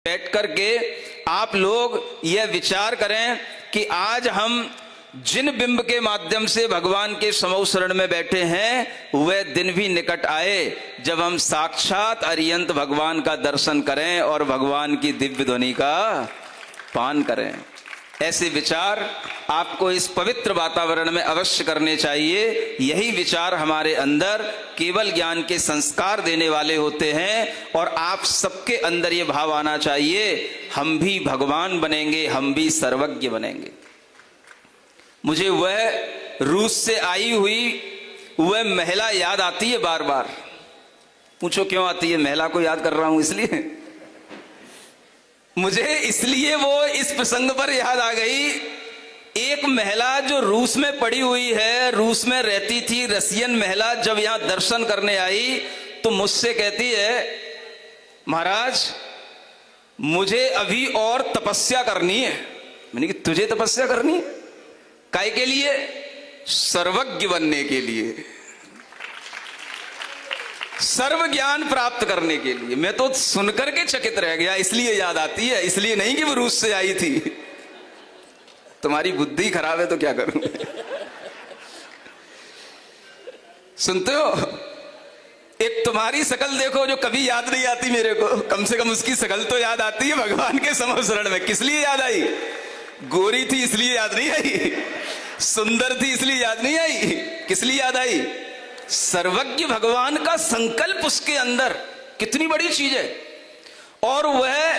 बैठ करके आप लोग यह विचार करें कि आज हम जिन बिंब के माध्यम से भगवान के समूह शरण में बैठे हैं वह दिन भी निकट आए जब हम साक्षात अरियंत भगवान का दर्शन करें और भगवान की दिव्य ध्वनि का पान करें। ऐसे विचार आपको इस पवित्र वातावरण में अवश्य करने चाहिए। यही विचार हमारे अंदर केवल ज्ञान के संस्कार देने वाले होते हैं और आप सबके अंदर ये भाव आना चाहिए, हम भी भगवान बनेंगे, हम भी सर्वज्ञ बनेंगे। मुझे वह रूस से आई हुई वह महिला याद आती है बार बार। पूछो क्यों आती है? महिला को याद कर रहा हूं इसलिए, मुझे इसलिए वो इस प्रसंग पर याद आ गई। एक महिला जो रूस में पड़ी हुई है, रूस में रहती थी, रसियन महिला, जब यहां दर्शन करने आई तो मुझसे कहती है, महाराज मुझे अभी और तपस्या करनी है। मैंने कहा तुझे तपस्या करनी है? काय के लिए? सर्वज्ञ बनने के लिए, सर्व ज्ञान प्राप्त करने के लिए। मैं तो सुनकर के चकित रह गया, इसलिए याद आती है, इसलिए नहीं कि वो रूस से आई थी। तुम्हारी बुद्धि खराब है तो क्या करूं। सुनते हो? एक तुम्हारी शकल देखो जो कभी याद नहीं आती मेरे को, कम से कम उसकी शकल तो याद आती है भगवान के समूह शरण में। किस लिए याद आई? गोरी थी इसलिए याद नहीं आई, सुंदर थी इसलिए याद नहीं आई, किस लिए याद आई? सर्वज्ञ भगवान का संकल्प उसके अंदर कितनी बड़ी चीज है। और वह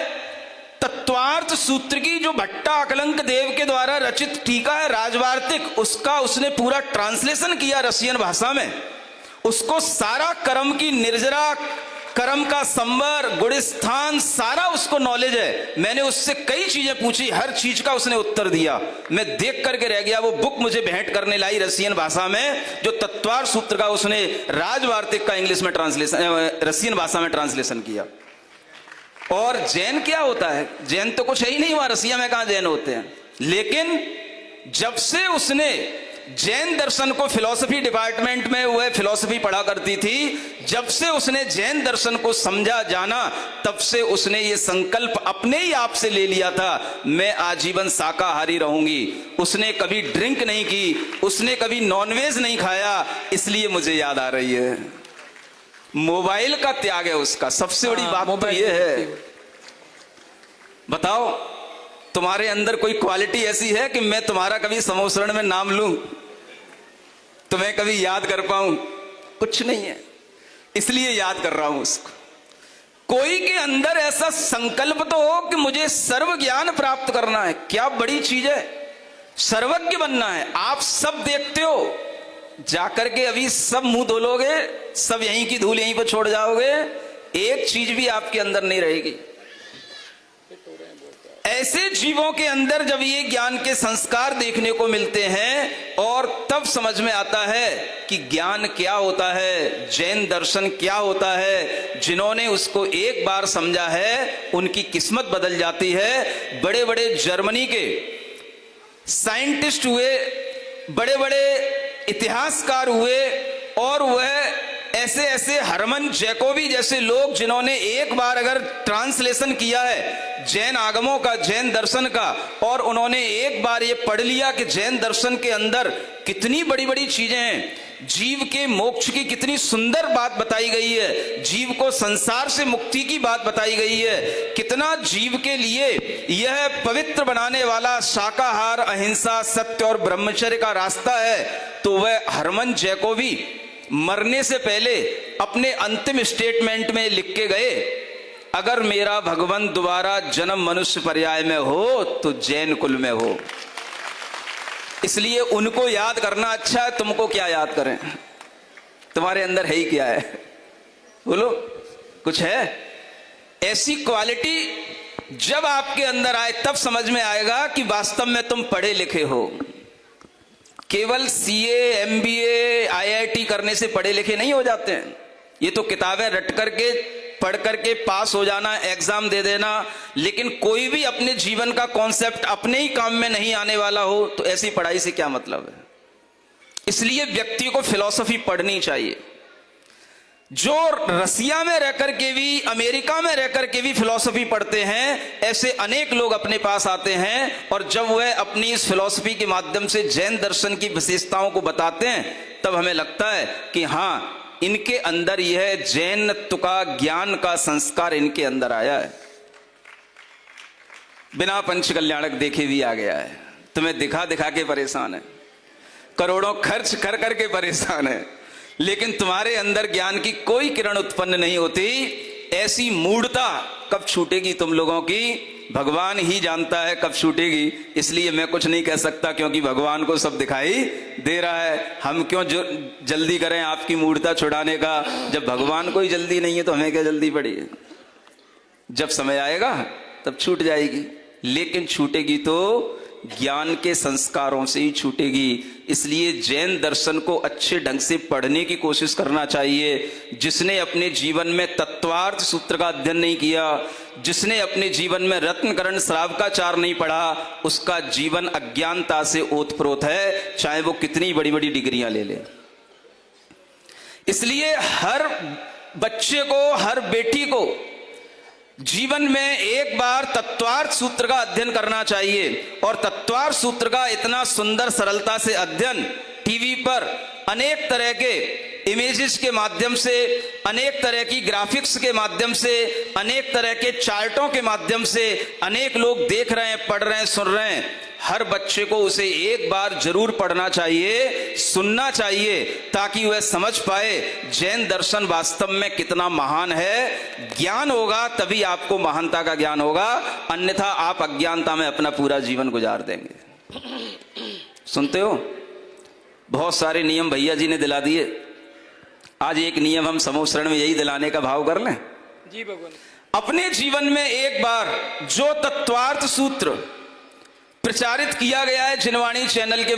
तत्वार्थ सूत्र की जो भट्टा अकलंक देव के द्वारा रचित टीका है राजवार्तिक, उसका उसने पूरा ट्रांसलेशन किया रसियन भाषा में। उसको सारा कर्म की निर्जरा, कर्म का संवर, गुणस्थान, सारा उसको नॉलेज है। मैंने उससे कई चीजें पूछी, हर चीज का उसने उत्तर दिया। मैं देख करके रह गया। वो बुक मुझे भेंट करने लाई रसियन भाषा में, जो तत्वार्थ सूत्र का उसने राजवार्तिक का इंग्लिश में ट्रांसलेशन, रसियन भाषा में ट्रांसलेशन किया। और जैन क्या होता है? जैन तो कुछ है ही नहीं वहां, रसिया में कहां जैन होते हैं। लेकिन जब से उसने जैन दर्शन को, फिलॉसफी डिपार्टमेंट में वह फिलॉसफी पढ़ा करती थी, जब से उसने जैन दर्शन को समझा जाना, तब से उसने ये संकल्प अपने ही आप से ले लिया था, मैं आजीवन शाकाहारी रहूंगी। उसने कभी ड्रिंक नहीं की, उसने कभी नॉनवेज नहीं खाया। इसलिए मुझे याद आ रही है, मोबाइल का त्याग है उसका। सबसे बड़ी बात तो ये है, बताओ तुम्हारे अंदर कोई क्वालिटी ऐसी है कि मैं तुम्हारा कभी समूह शरण में नाम लूं, तुम्हें कभी याद कर पाऊं? कुछ नहीं है, इसलिए याद कर रहा हूं उसको। कोई के अंदर ऐसा संकल्प तो हो कि मुझे सर्व ज्ञान प्राप्त करना है। क्या बड़ी चीज है, सर्वज्ञ बनना है। आप सब देखते हो, जाकर के अभी सब मुंह धो लोगे, सब यहीं की धूल यहीं पर छोड़ जाओगे, एक चीज भी आपके अंदर नहीं रहेगी। ऐसे जीवों के अंदर जब ये ज्ञान के संस्कार देखने को मिलते हैं और तब समझ में आता है कि ज्ञान क्या होता है, जैन दर्शन क्या होता है। जिन्होंने उसको एक बार समझा है उनकी किस्मत बदल जाती है। बड़े बड़े जर्मनी के साइंटिस्ट हुए, बड़े बड़े इतिहासकार हुए, और वह ऐसे ऐसे हरमन जैकोबी जैसे लोग जिन्होंने एक बार अगर ट्रांसलेशन किया है जैन आगमों का, जैन दर्शन का, और उन्होंने एक बार ये पढ़ लिया कि जैन दर्शन के अंदर कितनी बड़ी बड़ी चीजें हैं, जीव के मोक्ष की कितनी सुंदर बात बताई गई है, जीव को संसार से मुक्ति की बात बताई गई है, कितना जीव के लिए यह पवित्र बनाने वाला शाकाहार, अहिंसा, सत्य और ब्रह्मचर्य का रास्ता है। तो वह हरमन जैकोबी मरने से पहले अपने अंतिम स्टेटमेंट में लिख के गए, अगर मेरा भगवान दोबारा जन्म मनुष्य पर्याय में हो तो जैन कुल में हो। इसलिए उनको याद करना अच्छा है। तुमको क्या याद करें? तुम्हारे अंदर है ही क्या है? बोलो, कुछ है? ऐसी क्वालिटी जब आपके अंदर आए तब समझ में आएगा कि वास्तव में तुम पढ़े लिखे हो। केवल सीए, एमबीए, आईआईटी करने से पढ़े लिखे नहीं हो जाते हैं। ये तो किताबें रट करके, पढ़ करके पास हो जाना, एग्जाम दे देना, लेकिन कोई भी अपने जीवन का कॉन्सेप्ट अपने ही काम में नहीं आने वाला हो तो ऐसी पढ़ाई से क्या मतलब है। इसलिए व्यक्ति को फिलॉसफी पढ़नी चाहिए। जो रसिया में रहकर के भी, अमेरिका में रहकर के भी फिलॉसफी पढ़ते हैं, ऐसे अनेक लोग अपने पास आते हैं और जब वह अपनी इस फिलॉसफी के माध्यम से जैन दर्शन की विशेषताओं को बताते हैं, तब हमें लगता है कि हाँ, इनके अंदर यह जैनत्व का, ज्ञान का संस्कार इनके अंदर आया है। बिना पंच कल्याणक देखे भी आ गया है। तुम्हें दिखा दिखा के परेशान है, करोड़ों खर्च कर करके परेशान है, लेकिन तुम्हारे अंदर ज्ञान की कोई किरण उत्पन्न नहीं होती। ऐसी मूढ़ता कब छूटेगी तुम लोगों की, भगवान ही जानता है कब छूटेगी। इसलिए मैं कुछ नहीं कह सकता, क्योंकि भगवान को सब दिखाई दे रहा है। हम क्यों जो जल्दी करें आपकी मूढ़ता छुड़ाने का, जब भगवान को ही जल्दी नहीं है तो हमें क्या जल्दी पड़ी है। जब समय आएगा तब छूट जाएगी, लेकिन छूटेगी तो ज्ञान के संस्कारों से ही छूटेगी। इसलिए जैन दर्शन को अच्छे ढंग से पढ़ने की कोशिश करना चाहिए। जिसने अपने जीवन में तत्वार्थ सूत्र का अध्ययन नहीं किया, जिसने अपने जीवन में रत्नकरण श्रावकाचार नहीं पढ़ा, उसका जीवन अज्ञानता से ओतप्रोत है, चाहे वो कितनी बड़ी बड़ी डिग्रियां ले ले। इसलिए हर बच्चे को, हर बेटी को जीवन में एक बार तत्वार्थ सूत्र का अध्ययन करना चाहिए। और तत्वार्थ सूत्र का इतना सुंदर सरलता से अध्ययन टीवी पर अनेक तरह के इमेजेस के माध्यम से, अनेक तरह की ग्राफिक्स के माध्यम से, अनेक तरह के चार्टों के माध्यम से अनेक लोग देख रहे हैं, पढ़ रहे हैं, सुन रहे हैं। हर बच्चे को उसे एक बार जरूर पढ़ना चाहिए, सुनना चाहिए, ताकि वह समझ पाए जैन दर्शन वास्तव में कितना महान है। ज्ञान होगा तभी आपको महानता का ज्ञान होगा, अन्यथा आप अज्ञानता में अपना पूरा जीवन गुजार देंगे। सुनते हो, बहुत सारे नियम भैया जी ने दिला दिए। आज एक नियम हम समूह शरण में यही दिलाने का भाव कर लें जी भगवान। अपने जीवन में एक बार जो तत्वार्थ सूत्र प्रचारित किया गया है जिनवाणी चैनल के